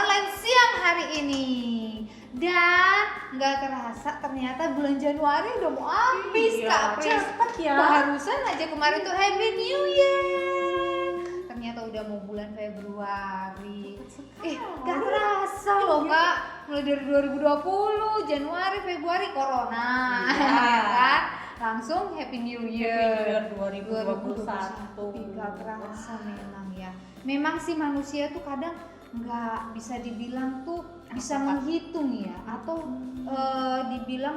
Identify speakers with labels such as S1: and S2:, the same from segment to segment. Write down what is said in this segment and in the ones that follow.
S1: online siang hari ini. Dan nggak terasa ternyata bulan Januari udah mau habis, Kak Pris.
S2: Cepet ya.
S1: Barusan aja kemarin tuh Happy New Year. Ternyata udah mau bulan Februari. Gak terasa loh Kak. Mulai dari 2020, Januari, Februari, Corona. Ya kan? Langsung Happy New Year
S2: 2021.
S1: Gak terasa memang ya. Memang sih manusia tuh kadang nggak bisa dibilang tuh bisa menghitung ya, atau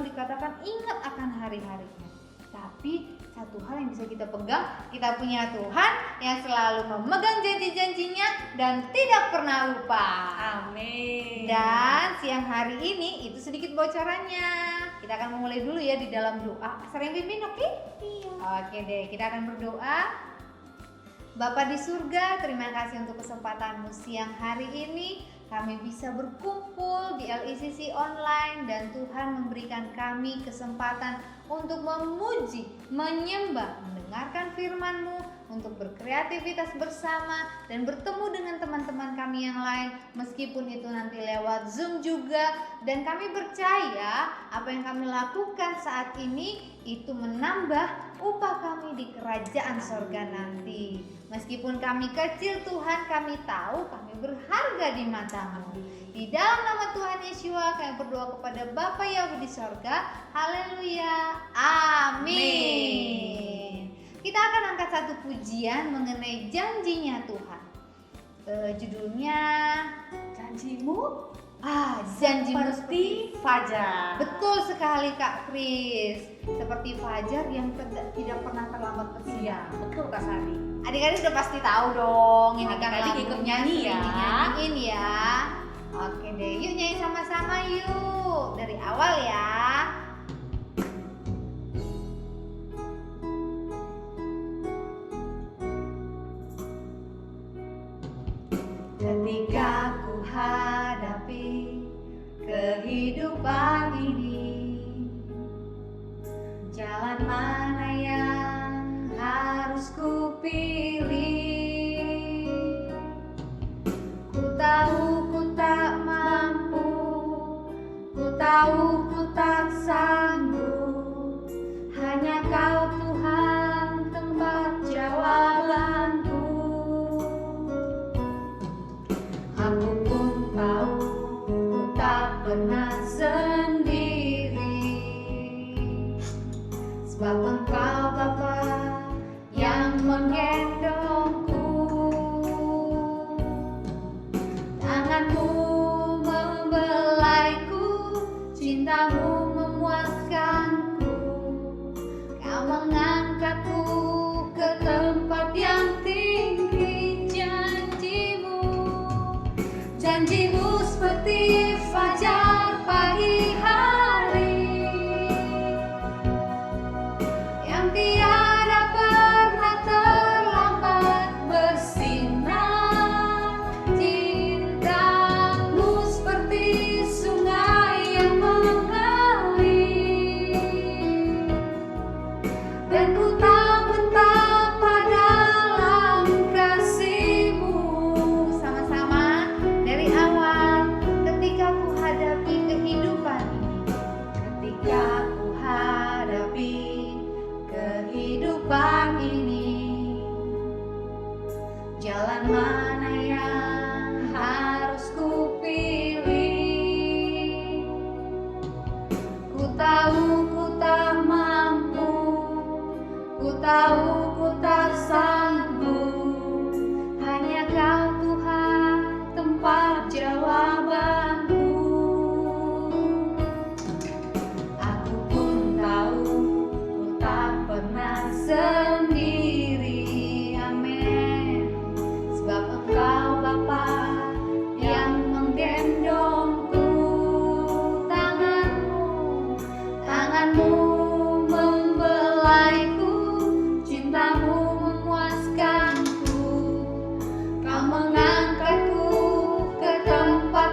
S1: dikatakan ingat akan hari-harinya. Tapi satu hal yang bisa kita pegang, kita punya Tuhan yang selalu memegang janji-janjinya dan tidak pernah lupa.
S2: Amin.
S1: Dan siang hari ini itu sedikit bocorannya. Kita akan memulai dulu ya di dalam doa. Sering pimpin, oke?
S2: Iya.
S1: Oke deh, kita akan berdoa. Bapa di surga, terima kasih untuk kesempatanmu siang hari ini. Kami bisa berkumpul di LICC online dan Tuhan memberikan kami kesempatan untuk memuji, menyembah, mendengarkan firman-Mu, untuk berkreativitas bersama dan bertemu dengan teman-teman kami yang lain meskipun itu nanti lewat Zoom juga. Dan kami percaya apa yang kami lakukan saat ini itu menambah upah kami di kerajaan sorga nanti. Meskipun kami kecil, Tuhan, kami tahu kami berharga di mata-Mu. Di dalam nama Tuhan Yeshua kami berdoa kepada Bapa yang di sorga. Haleluya. Amin. Kita akan angkat satu pujian mengenai janjinya Tuhan. Judulnya
S2: Janjimu
S1: janjimu
S2: seperti fajar.
S1: Betul sekali Kak Kris. Seperti fajar yang tidak pernah terlambat bersinar.
S2: Iya, betul Kak Sari.
S1: Adik-adik udah pasti tahu dong. Ini kan
S2: Adik-adik ikut nyanyi ya.
S1: Nyanyiin ya. Oke deh, yuk nyanyi sama-sama yuk. Dari awal ya. Ketika ku hadapi kehidupan ini, jalan mana yang harus ku pilih? Ku tahu ku tak mampu, ku tahu ku tak sanggup. Hanya Kau Tuhan tempat jawabanku. Aku pun tahu ku tak pernah sendiri, sebab Engkau Bapa yang menggendongku. Tangan-Mu membelaiku, cinta-Mu memuaskanku. Kau mengangkatku ke tempat yang tinggi. Janjimu seperti fajar pagi hari yang tiada pernah terlambat bersinar. Cinta-Mu seperti sungai yang mengalir, dan ku tak betapa dalam kasih-Mu. Sama-sama dari awal. Ketika ku hadapi kehidupan ini, ketika ku hadapi kehidupan ini, jalan mana yang harus ku pilih? Ku tahu ku tak mampu, ku tahu ku tak sanggup. Hanya Kau Tuhan tempat jawabanku. Aku pun tahu ku tak pernah sendiri. Amin. Sebab Engkau Bapa yang menggendongku. Tangan-Mu membelaiku, cinta-Mu memuaskanku. Kau mengangkatku ke tempat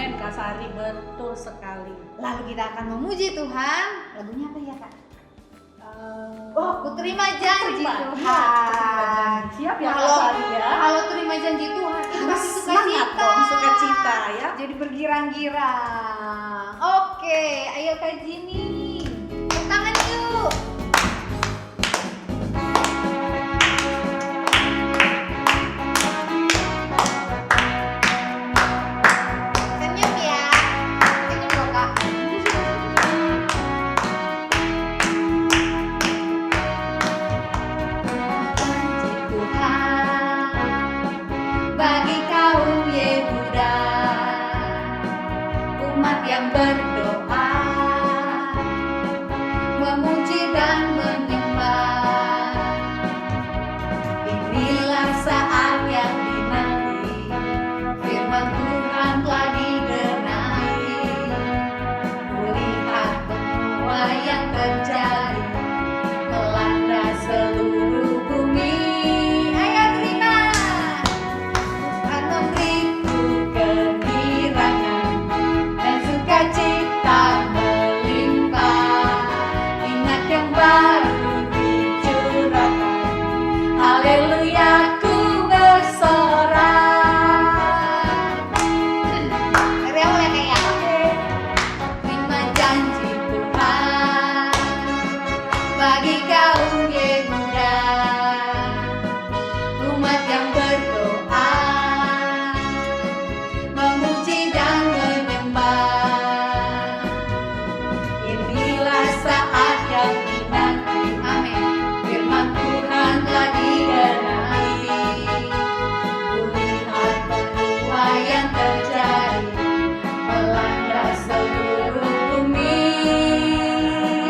S2: Amin Kak Sari, betul sekali.
S1: Lalu kita akan memuji Tuhan. Lagunya apa ya, Kak? Ku terima janji
S2: terima.
S1: Tuhan.
S2: Siap ya Kak
S1: Kalau
S2: Sari ya.
S1: kalau terima janji Tuhan itu pasti
S2: Semangat
S1: sukacita.
S2: dong, sukacita ya.
S1: Jadi bergirang-girang. Oke, ayo Kak Jini. Tepuk tangan yuk. Senyum ya. Senyum loh, Kak. Tuhan bagi kaum Yehuda, umat yang berdoa, memuji dan menyembah. Inilah saat yang dinanti, firman Tuhan telah digenapi. Kulihat semua yang terjadi melanda seluruh bumi. Ayo terima. Tuhan memberiku kegirangan dan sukacita melimpah. Ingat yang baru dicurahkan. Haleluya, ku bersorak. Reol ya kayak. Terima janji Tuhan bagi kaum Yehuda, umat yang berdoa, memuji dan menyembah. Inilah saat yang dinanti, amin. Firman Tuhan telah digenapi. Kulihat semua yang terjadi melanda seluruh bumi.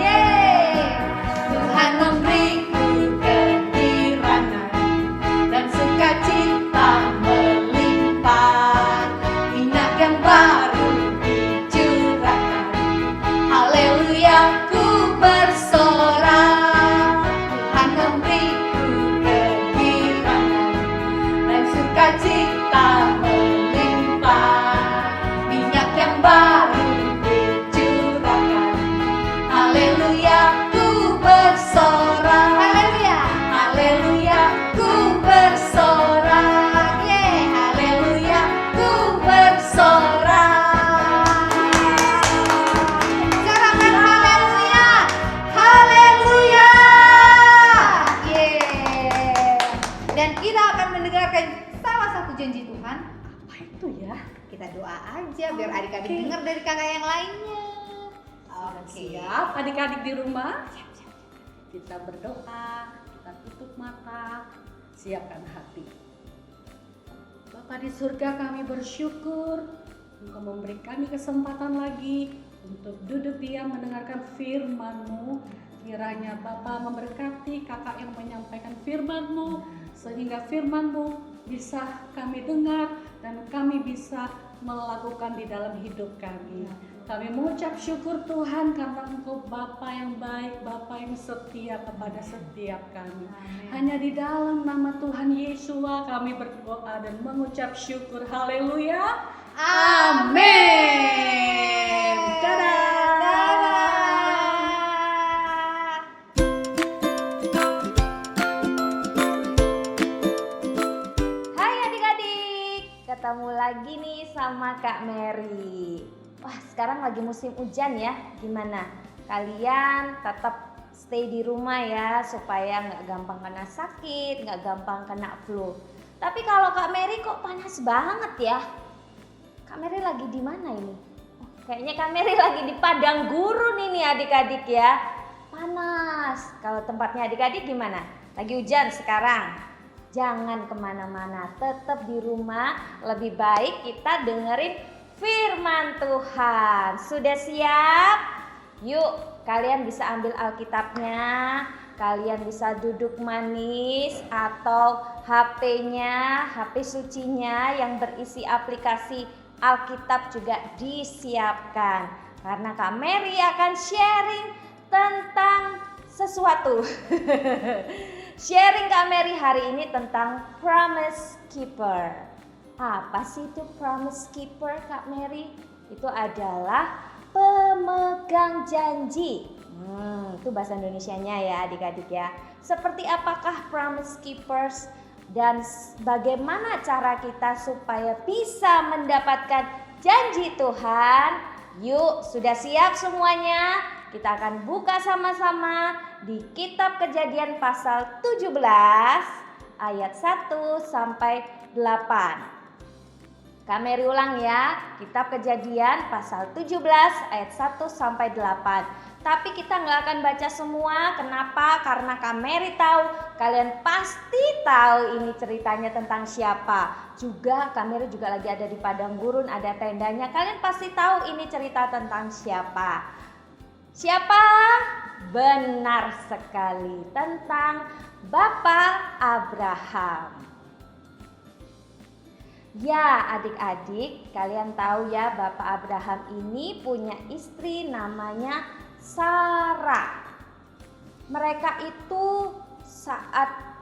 S1: Yeay! Tuhan memberiku kegirangan dan sukacita melimpah. Ingat yang baru dicurahkan. Haleluya, ku bersorak. Tuhan memberiku kegirangan dan sukacita melimpah. Minyak yang baru dicurahkan. Haleluya, ku bersorak. Haleluya, haleluya, ku bersorak. Yeay, haleluya, ku bersorak. Sorakan haleluya, haleluya. Yeay. Dan kita akan mendengarkan salah satu janji Tuhan.
S2: Apa itu ya?
S1: Kita doa aja biar adik-adik
S2: Oke.
S1: dengar dari kakak yang lainnya.
S2: Siap adik-adik di rumah? Kita berdoa, kita tutup mata, siapkan hati. Bapa di surga, kami bersyukur Engkau memberi kami kesempatan lagi untuk duduk diam mendengarkan firman-Mu. Kiranya Bapa memberkati kakak yang menyampaikan firman-Mu, sehingga firman-Mu bisa kami dengar dan kami bisa melakukan di dalam hidup kami. Kami mengucap syukur Tuhan karena Engkau Bapa yang baik, Bapa yang setia kepada setiap kami. Hanya di dalam nama Tuhan Yesua kami berdoa dan mengucap syukur. Haleluya. Amin. Dadah.
S3: Hai adik-adik, ketemu lagi nih sama Kak Mary. Wah, sekarang lagi musim hujan ya. Gimana? Kalian tetap stay di rumah ya supaya nggak gampang kena sakit, nggak gampang kena flu. Tapi kalau Kak Mary kok panas banget ya? Kak Mary lagi di mana ini? Oh, kayaknya Kak Mary lagi di padang gurun ini adik-adik ya. Panas. Kalau tempatnya adik-adik gimana? Lagi hujan sekarang. Jangan kemana-mana, tetap di rumah. Lebih baik kita dengerin firman Tuhan. Sudah siap? Yuk, kalian bisa ambil Alkitabnya. Kalian bisa duduk manis atau HP-nya, HP sucinya yang berisi aplikasi Alkitab juga disiapkan. Karena Kak Mary akan sharing tentang sesuatu. Sharing Kak Mary hari ini tentang Promise Keeper. Apa sih itu promise keeper, Kak Mary? Itu adalah pemegang janji. Itu bahasa Indonesianya ya adik-adik ya. Seperti apakah promise keepers dan bagaimana cara kita supaya bisa mendapatkan janji Tuhan? Yuk, sudah siap semuanya? Kita akan buka sama-sama di Kitab Kejadian pasal 17 ayat 1 sampai 8. Kak Mary ulang ya, Kitab Kejadian pasal 17 ayat 1 sampai 8. Tapi kita nggak akan baca semua. Kenapa? Karena Kak Mary tahu, kalian pasti tahu ini ceritanya tentang siapa. Juga Kak Mary juga lagi ada di padang gurun, ada tendanya. Kalian pasti tahu ini cerita tentang siapa. Siapa? Benar sekali, tentang Bapak Abraham. Ya adik-adik, kalian tahu ya Bapak Abraham ini punya istri namanya Sarah. Mereka itu saat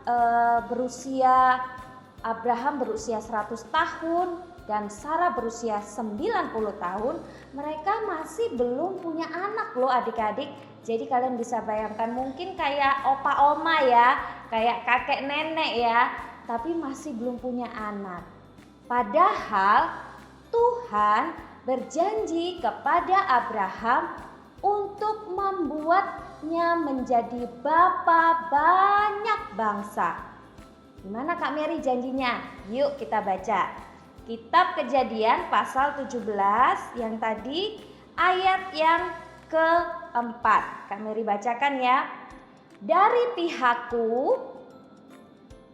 S3: Abraham berusia 100 tahun dan Sarah berusia 90 tahun, mereka masih belum punya anak loh adik-adik. Jadi kalian bisa bayangkan mungkin kayak opa oma ya, kayak kakek nenek ya, tapi masih belum punya anak. Padahal Tuhan berjanji kepada Abraham untuk membuatnya menjadi bapa banyak bangsa. Gimana Kak Mary janjinya? Yuk kita baca. Kitab Kejadian pasal 17 yang tadi ayat yang keempat. Kak Mary bacakan ya. Dari pihakku,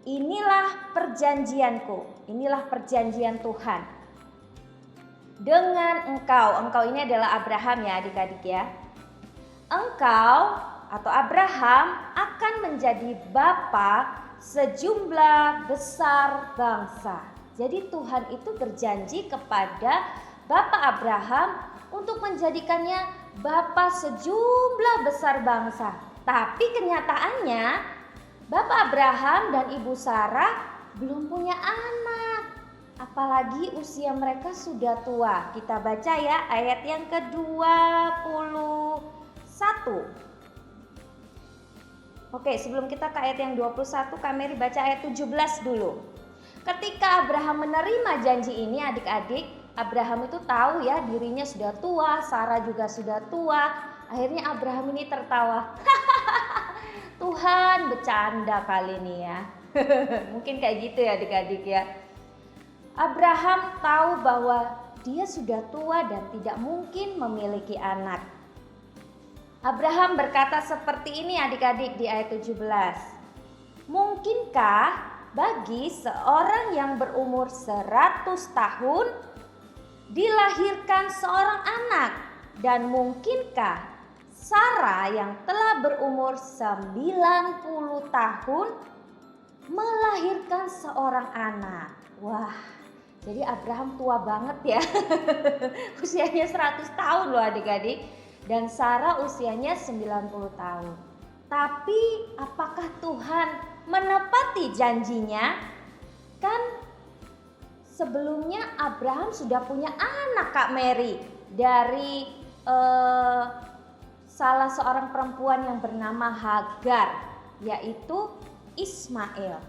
S3: inilah perjanjianku, inilah perjanjian Tuhan dengan engkau ini adalah Abraham ya adik-adik ya. Engkau atau Abraham akan menjadi bapa sejumlah besar bangsa. Jadi Tuhan itu berjanji kepada Bapak Abraham untuk menjadikannya bapa sejumlah besar bangsa. Tapi kenyataannya Bapak Abraham dan Ibu Sarah belum punya anak. Apalagi usia mereka sudah tua. Kita baca ya ayat yang ke-21. Oke, sebelum kita ke ayat yang 21, Kak Mary baca ayat 17 dulu. Ketika Abraham menerima janji ini adik-adik, Abraham itu tahu ya dirinya sudah tua, Sarah juga sudah tua. Akhirnya Abraham ini tertawa. Tuhan bercanda kali ini ya. Mungkin kayak gitu ya adik-adik ya. Abraham tahu bahwa dia sudah tua dan tidak mungkin memiliki anak. Abraham berkata seperti ini adik-adik di ayat 17. Mungkinkah bagi seorang yang berumur 100 tahun dilahirkan seorang anak? Dan mungkinkah Sarah yang telah berumur 90 tahun melahirkan seorang anak? Wah, jadi Abraham tua banget ya. Usianya 100 tahun loh adik-adik. Dan Sarah usianya 90 tahun. Tapi apakah Tuhan menepati janjinya? Kan sebelumnya Abraham sudah punya anak Kak Mary dari salah seorang perempuan yang bernama Hagar, yaitu Ismail.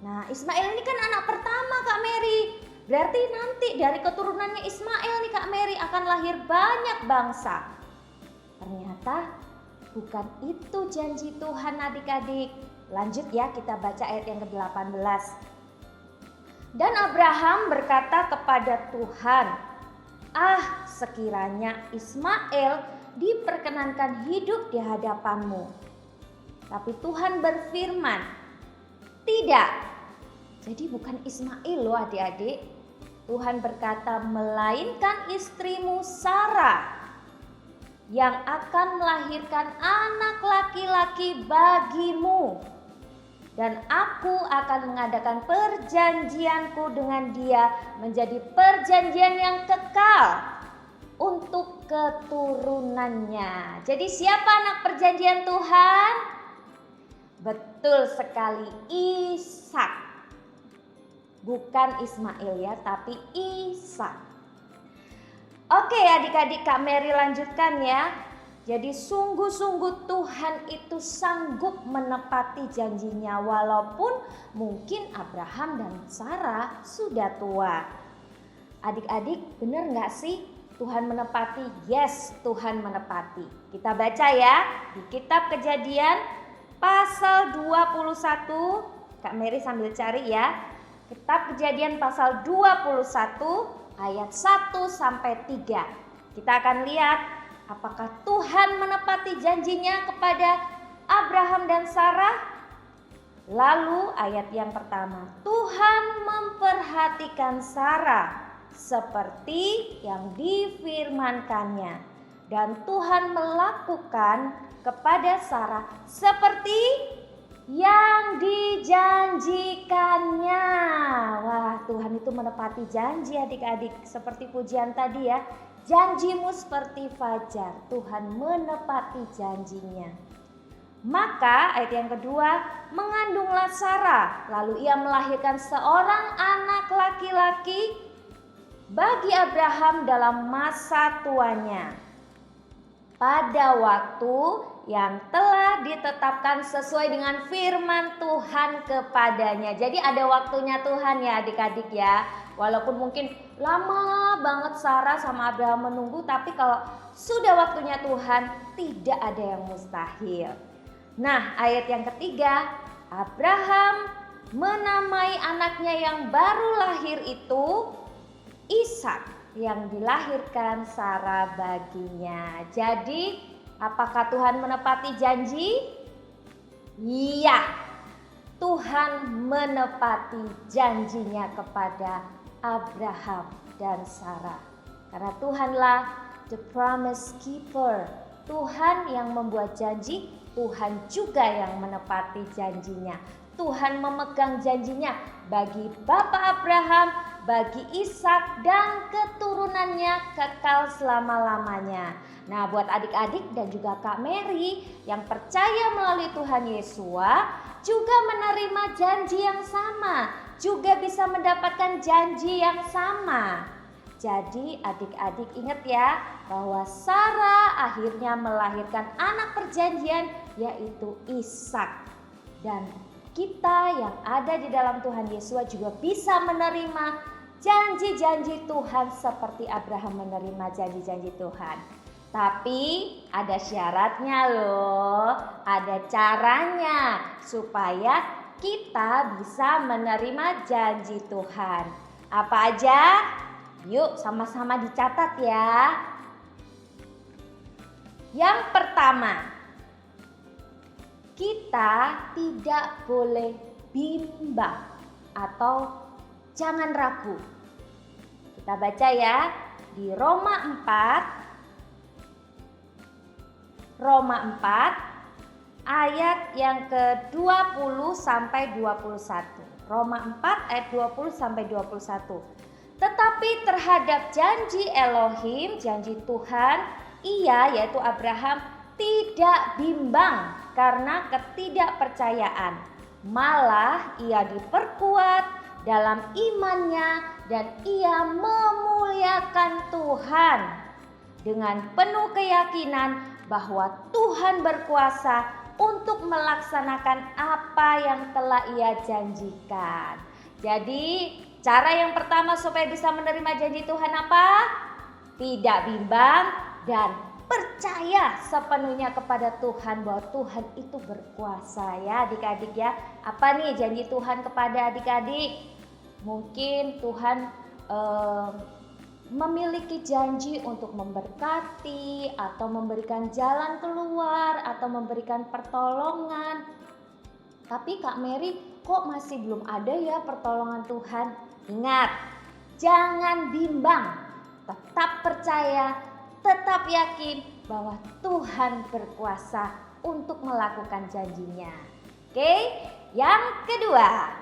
S3: Nah, Ismail ini kan anak pertama Kak Mary. Berarti nanti dari keturunannya Ismail nih Kak Mary akan lahir banyak bangsa. Ternyata bukan itu janji Tuhan adik-adik. Lanjut ya, kita baca ayat yang ke-18. Dan Abraham berkata kepada Tuhan, sekiranya Ismail diperkenankan hidup di hadapanmu. Tapi Tuhan berfirman, tidak. Jadi bukan Ismail loh adik-adik. Tuhan berkata, melainkan istrimu Sarah yang akan melahirkan anak laki-laki bagimu. Dan aku akan mengadakan perjanjianku dengan dia menjadi perjanjian yang kekal untuk keturunannya. Jadi siapa anak perjanjian Tuhan? Betul sekali, Ishak. bukan Ismail ya, tapi Ishak. Oke adik-adik, Kak Mary lanjutkan ya. Jadi sungguh-sungguh Tuhan itu sanggup menepati janjinya walaupun mungkin Abraham dan Sarah sudah tua. Adik-adik, benar nggak sih Tuhan menepati? Yes, Tuhan menepati. Kita baca ya di kitab Kejadian pasal 21. Kak Mary sambil cari ya. Kitab Kejadian pasal 21 ayat 1 sampai 3. Kita akan lihat apakah Tuhan menepati janjinya kepada Abraham dan Sarah? Lalu ayat yang pertama, Tuhan memperhatikan Sarah seperti yang difirmankannya. Dan Tuhan melakukan kepada Sarah seperti yang dijanjikannya. Wah, Tuhan itu menepati janji adik-adik. Seperti pujian tadi ya. Janjimu seperti fajar, Tuhan menepati janjinya. Maka ayat yang kedua, mengandunglah Sarah, lalu ia melahirkan seorang anak laki-laki bagi Abraham dalam masa tuanya, pada waktu yang telah ditetapkan sesuai dengan firman Tuhan kepadanya. Jadi ada waktunya Tuhan ya adik-adik ya. Walaupun mungkin lama banget Sarah sama Abraham menunggu, tapi kalau sudah waktunya Tuhan, tidak ada yang mustahil. Nah, ayat yang ketiga, Abraham menamai anaknya yang baru lahir itu Ishak, yang dilahirkan Sarah baginya. Jadi, apakah Tuhan menepati janji? Iya, Tuhan menepati janjinya kepada Abraham dan Sarah. Karena Tuhanlah the promise keeper. Tuhan yang membuat janji, Tuhan juga yang menepati janjinya. Tuhan memegang janjinya bagi Bapak Abraham, bagi Ishak dan keturunannya kekal selama-lamanya. Nah, buat adik-adik dan juga Kak Mary yang percaya melalui Tuhan Yesus juga menerima janji yang sama, juga bisa mendapatkan janji yang sama. Jadi adik-adik ingat ya bahwa Sarah akhirnya melahirkan anak perjanjian yaitu Ishak. Dan kita yang ada di dalam Tuhan Yesus juga bisa menerima janji-janji Tuhan seperti Abraham menerima janji-janji Tuhan. Tapi ada syaratnya loh, ada caranya supaya kita bisa menerima janji Tuhan. Apa aja? Yuk sama-sama dicatat ya. Yang pertama, kita tidak boleh bimbang atau jangan ragu. Kita baca ya di Roma 4 ayat yang ke-20 sampai 21. Roma 4 ayat 20 sampai 21. Tetapi terhadap janji Elohim, janji Tuhan, ia yaitu Abraham tidak bimbang karena ketidakpercayaan. Malah ia diperkuat dalam imannya dan ia memuliakan Tuhan dengan penuh keyakinan bahwa Tuhan berkuasa untuk melaksanakan apa yang telah ia janjikan. Jadi cara yang pertama supaya bisa menerima janji Tuhan apa? Tidak bimbang dan percaya sepenuhnya kepada Tuhan bahwa Tuhan itu berkuasa ya adik-adik ya. Apa nih janji Tuhan kepada adik-adik? Mungkin Tuhan memiliki janji untuk memberkati atau memberikan jalan keluar atau memberikan pertolongan. Tapi Kak Mary kok masih belum ada ya pertolongan Tuhan? Ingat, jangan bimbang, tetap percaya, tetap yakin bahwa Tuhan berkuasa untuk melakukan janjinya. Oke, yang kedua,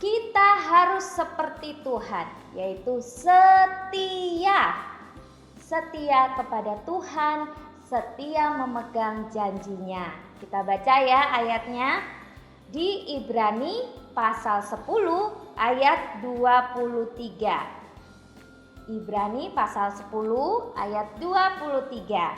S3: kita harus seperti Tuhan, yaitu setia. Setia kepada Tuhan, setia memegang janjinya. Kita baca ya ayatnya di Ibrani pasal 10 ayat 23. Ibrani pasal 10 ayat 23.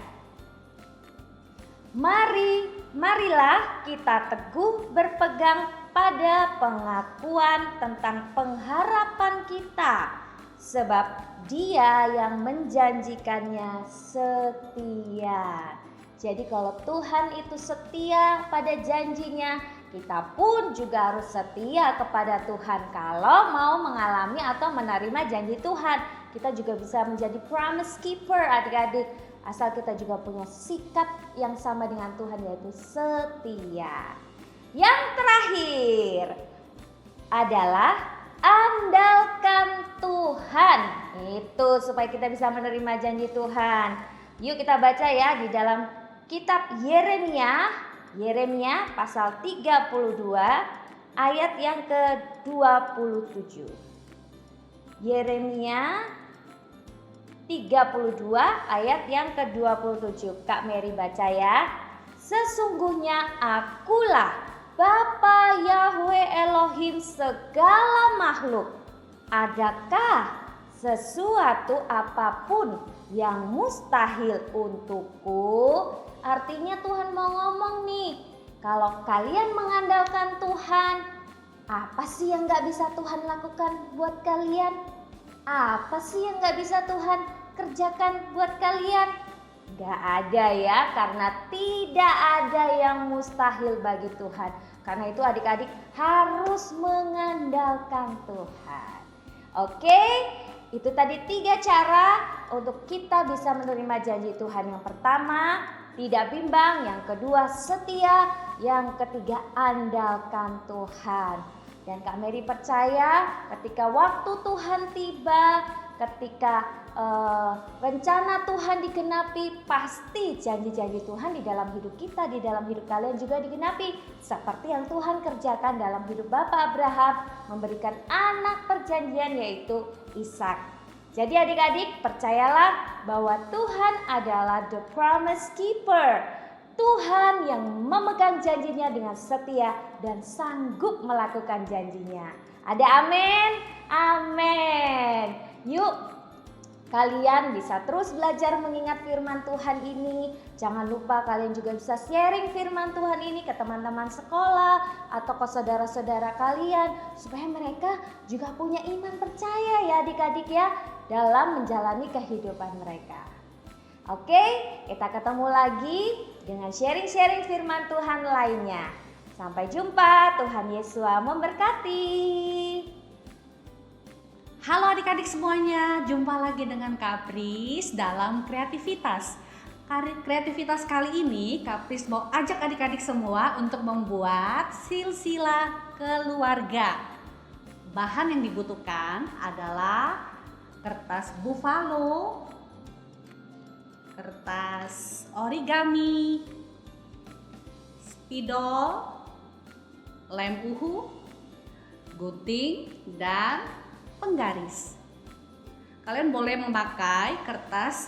S3: Marilah kita teguh berpegang pada pengakuan tentang pengharapan kita, sebab Dia yang menjanjikannya setia. Jadi kalau Tuhan itu setia pada janjinya, kita pun juga harus setia kepada Tuhan. Kalau mau mengalami atau menerima janji Tuhan, kita juga bisa menjadi promise keeper adik-adik. Asal kita juga punya sikap yang sama dengan Tuhan, yaitu setia. Yang terakhir adalah andalkan Tuhan. Itu supaya kita bisa menerima janji Tuhan. Yuk kita baca ya di dalam kitab Yeremia pasal 32 ayat yang ke-27. Yeremia 32 ayat yang ke-27. Kak Mary baca ya. Sesungguhnya akulah Bapa Yahweh Elohim segala makhluk. Adakah sesuatu apapun yang mustahil untukku? Artinya Tuhan mau ngomong nih, kalau kalian mengandalkan Tuhan, apa sih yang gak bisa Tuhan lakukan buat kalian? Apa sih yang gak bisa Tuhan kerjakan buat kalian? Gak ada ya, karena tidak ada yang mustahil bagi Tuhan. Karena itu adik-adik harus mengandalkan Tuhan. Oke, itu tadi 3 cara untuk kita bisa menerima janji Tuhan. Yang pertama, tidak bimbang. Yang kedua, setia. Yang ketiga, andalkan Tuhan. Dan Kak Mary percaya ketika waktu Tuhan tiba, ketika rencana Tuhan digenapi, pasti janji-janji Tuhan di dalam hidup kita, di dalam hidup kalian juga digenapi. Seperti yang Tuhan kerjakan dalam hidup Bapak Abraham, memberikan anak perjanjian yaitu Ishak. Jadi adik-adik percayalah bahwa Tuhan adalah the promise keeper. Tuhan yang memegang janjinya dengan setia dan sanggup melakukan janjinya. Ada amin? Amin. Yuk, kalian bisa terus belajar mengingat firman Tuhan ini. Jangan lupa kalian juga bisa sharing firman Tuhan ini ke teman-teman sekolah atau ke saudara-saudara kalian, supaya mereka juga punya iman percaya ya adik-adik ya, dalam menjalani kehidupan mereka. Oke, kita ketemu lagi dengan sharing-sharing firman Tuhan lainnya. Sampai jumpa, Tuhan Yesus memberkati.
S2: Halo adik-adik semuanya, jumpa lagi dengan Kak Pris dalam kreativitas. Kreativitas kali ini Kak Pris mau ajak adik-adik semua untuk membuat silsilah keluarga. Bahan yang dibutuhkan adalah kertas buffalo, kertas origami, spidol, lem uhu, gunting, dan penggaris. Kalian boleh memakai kertas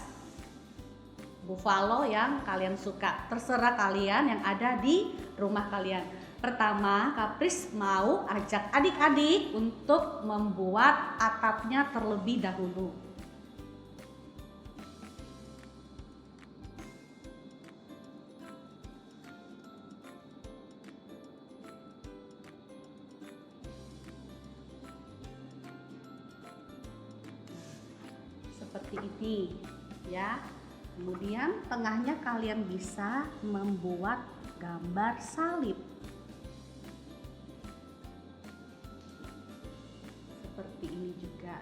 S2: buffalo yang kalian suka, terserah kalian yang ada di rumah kalian. Pertama, Kak Pris mau ajak adik-adik untuk membuat atapnya terlebih dahulu. Seperti ini ya. Kemudian tengahnya kalian bisa membuat gambar salib. Seperti ini juga.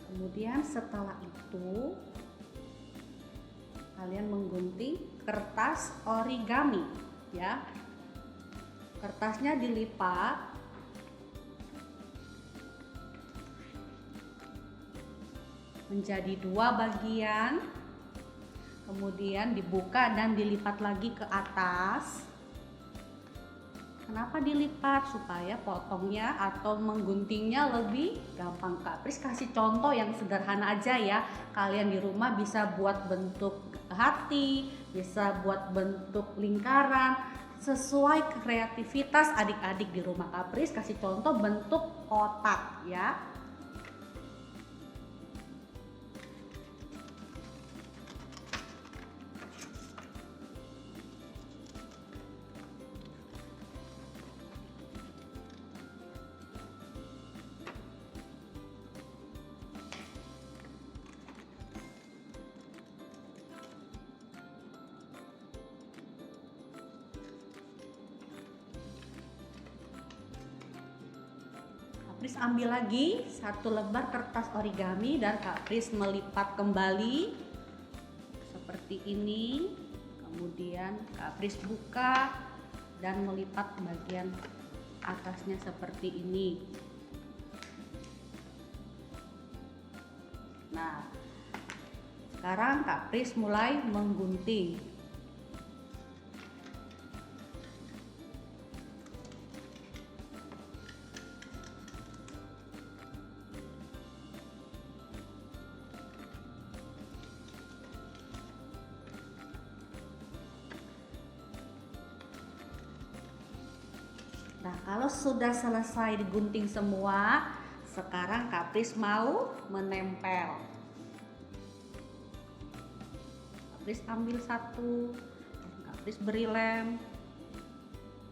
S2: Kemudian setelah itu kalian menggunting kertas origami ya. Kertasnya dilipat menjadi 2 bagian, kemudian dibuka dan dilipat lagi ke atas. Kenapa dilipat? Supaya potongnya atau mengguntingnya lebih gampang. Kak Pris kasih contoh yang sederhana aja ya. Kalian di rumah bisa buat bentuk hati, bisa buat bentuk lingkaran. sesuai kreativitas adik-adik di rumah. Kapris kasih contoh bentuk kotak ya. Kapris ambil lagi satu lembar kertas origami dan Kapris melipat kembali seperti ini. Kemudian Kapris buka dan melipat bagian atasnya seperti ini. Nah, sekarang Kapris mulai menggunting. Nah, kalau sudah selesai digunting semua, sekarang Kapris mau menempel. Kapris ambil satu, Kapris beri lem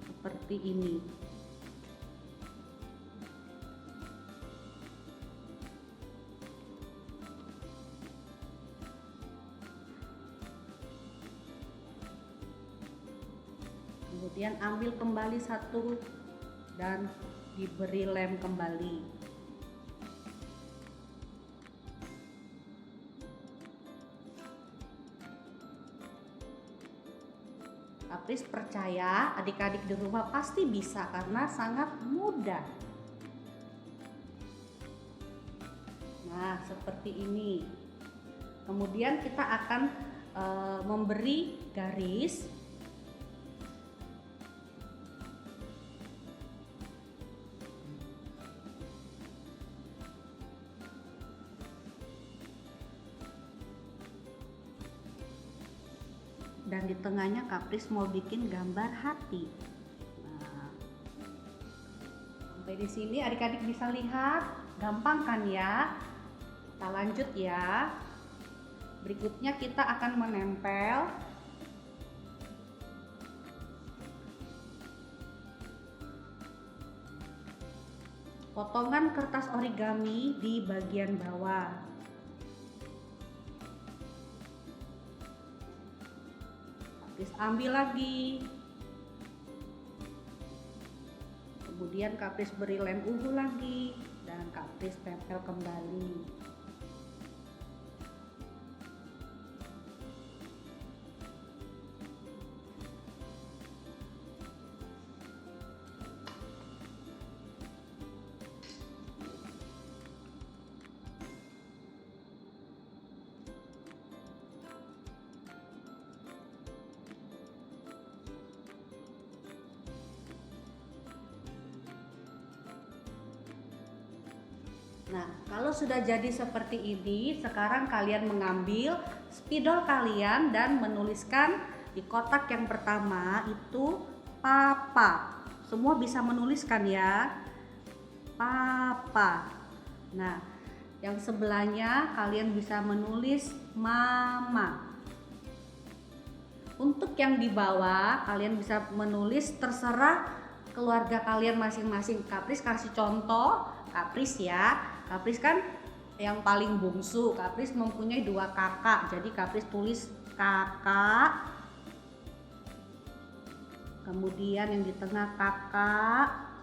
S2: seperti ini. Kemudian ambil kembali satu dan diberi lem kembali. Kapris percaya adik-adik di rumah pasti bisa karena sangat mudah. Nah, seperti ini. Kemudian kita akan memberi garis. Dan di tengahnya Kapris mau bikin gambar hati. Nah, sampai di sini adik-adik bisa lihat, gampang kan ya? Kita lanjut ya. Berikutnya kita akan menempel potongan kertas origami di bagian bawah. Kapris ambil lagi, kemudian Kapris beri lem ungu lagi dan Kapris tempel kembali. Nah, kalau sudah jadi seperti ini, sekarang kalian mengambil spidol kalian dan menuliskan di kotak yang pertama itu papa. Semua bisa menuliskan ya, papa. Nah, yang sebelahnya kalian bisa menulis mama. Untuk yang di bawah kalian bisa menulis terserah keluarga kalian masing-masing. Kapris kasih contoh, Kapris ya. Kapris kan yang paling bungsu. Kapris mempunyai 2 kakak. Jadi Kapris tulis kakak. Kemudian yang di tengah kakak.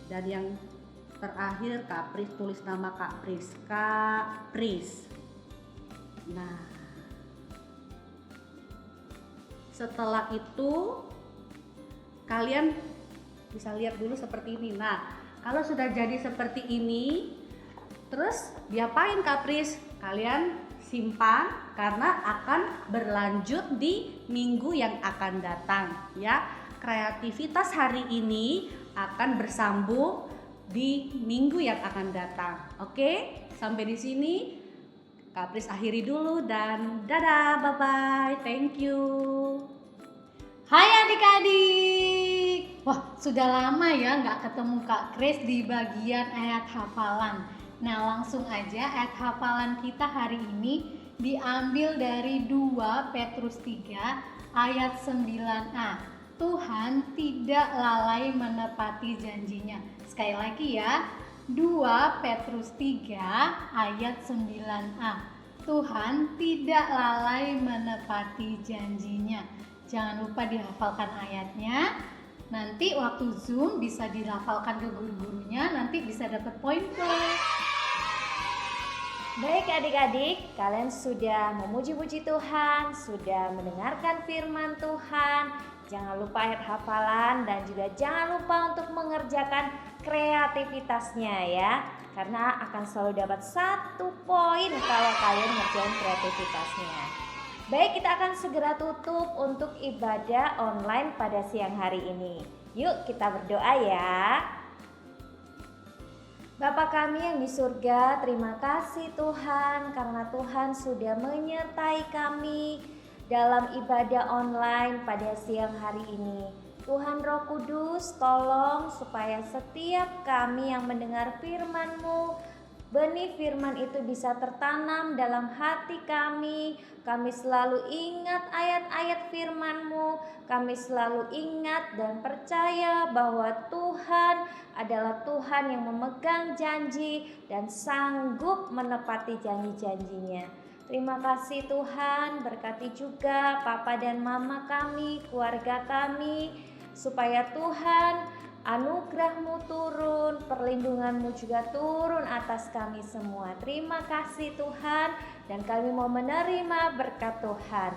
S2: Dan yang terakhir Kapris tulis nama Kapris. Kapris. Nah, setelah itu kalian bisa lihat dulu seperti ini. Nah, kalau sudah jadi seperti ini, terus diapain Kapris? Kalian simpan karena akan berlanjut di minggu yang akan datang ya. Kreativitas hari ini akan bersambung di minggu yang akan datang. Oke, sampai di sini Kapris akhiri dulu dan dadah, bye bye, thank you.
S4: Hai adik-adik. Wah, sudah lama ya nggak ketemu Kak Kris di bagian ayat hafalan. Nah, langsung aja ayat hafalan kita hari ini diambil dari 2 Petrus 3 ayat 9a. Tuhan tidak lalai menepati janjinya. Sekali lagi ya, 2 Petrus 3 ayat 9a. Tuhan tidak lalai menepati janjinya. Jangan lupa dihafalkan ayatnya. Nanti waktu Zoom bisa dilafalkan ke guru-gurunya, nanti bisa dapat poin plus.
S3: Baik adik-adik, kalian sudah memuji-puji Tuhan, sudah mendengarkan firman Tuhan. Jangan lupa ayat hafalan dan juga jangan lupa untuk mengerjakan kreativitasnya ya. Karena akan selalu dapat 1 poin kalau kalian ngerjain kreativitasnya. Baik, kita akan segera tutup untuk ibadah online pada siang hari ini. Yuk kita berdoa ya. Bapa kami yang di surga, terima kasih Tuhan karena Tuhan sudah menyertai kami dalam ibadah online pada siang hari ini. Tuhan Roh Kudus, tolong supaya setiap kami yang mendengar firman-Mu, benih firman itu bisa tertanam dalam hati kami. Kami selalu ingat ayat-ayat firman-Mu. Kami selalu ingat dan percaya bahwa Tuhan adalah Tuhan yang memegang janji dan sanggup menepati janji-janjinya. Terima kasih Tuhan, berkati juga Papa dan Mama kami, keluarga kami, supaya Tuhan anugerah-Mu turun, perlindungan-Mu juga turun atas kami semua. Terima kasih Tuhan, dan kami mau menerima berkat Tuhan.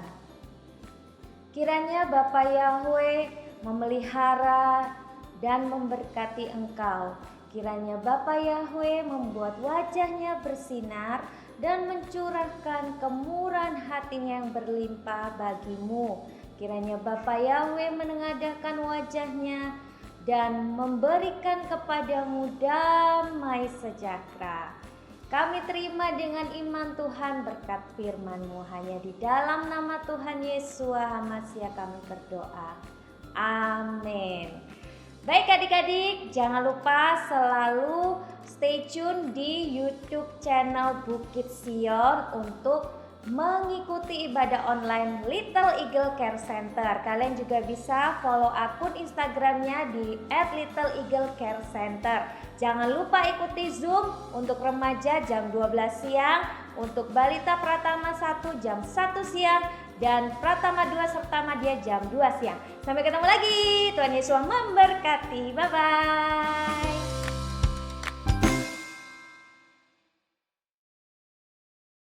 S3: Kiranya Bapa Yahweh memelihara dan memberkati Engkau. Kiranya Bapa Yahweh membuat wajahnya bersinar dan mencurahkan kemurahan hatinya yang berlimpah bagimu. Kiranya Bapa Yahweh menengadahkan wajahnya dan memberikan kepadamu damai sejahtera. Kami terima dengan iman Tuhan berkat firman-Mu. Hanya di dalam nama Tuhan Yesus HaMasiah kami berdoa. Amin. Baik adik-adik, jangan lupa selalu stay tune di YouTube channel Bukit Sion untuk mengikuti ibadah online Little Eagle Care Center. Kalian juga bisa follow akun Instagramnya di @littleeaglecare-center. Jangan lupa ikuti Zoom untuk remaja jam 12 siang, untuk balita Pratama 1 jam 1 siang, dan Pratama 2 serta Madya jam 2 siang. Sampai ketemu lagi. Tuhan Yesus memberkati. Bye-bye.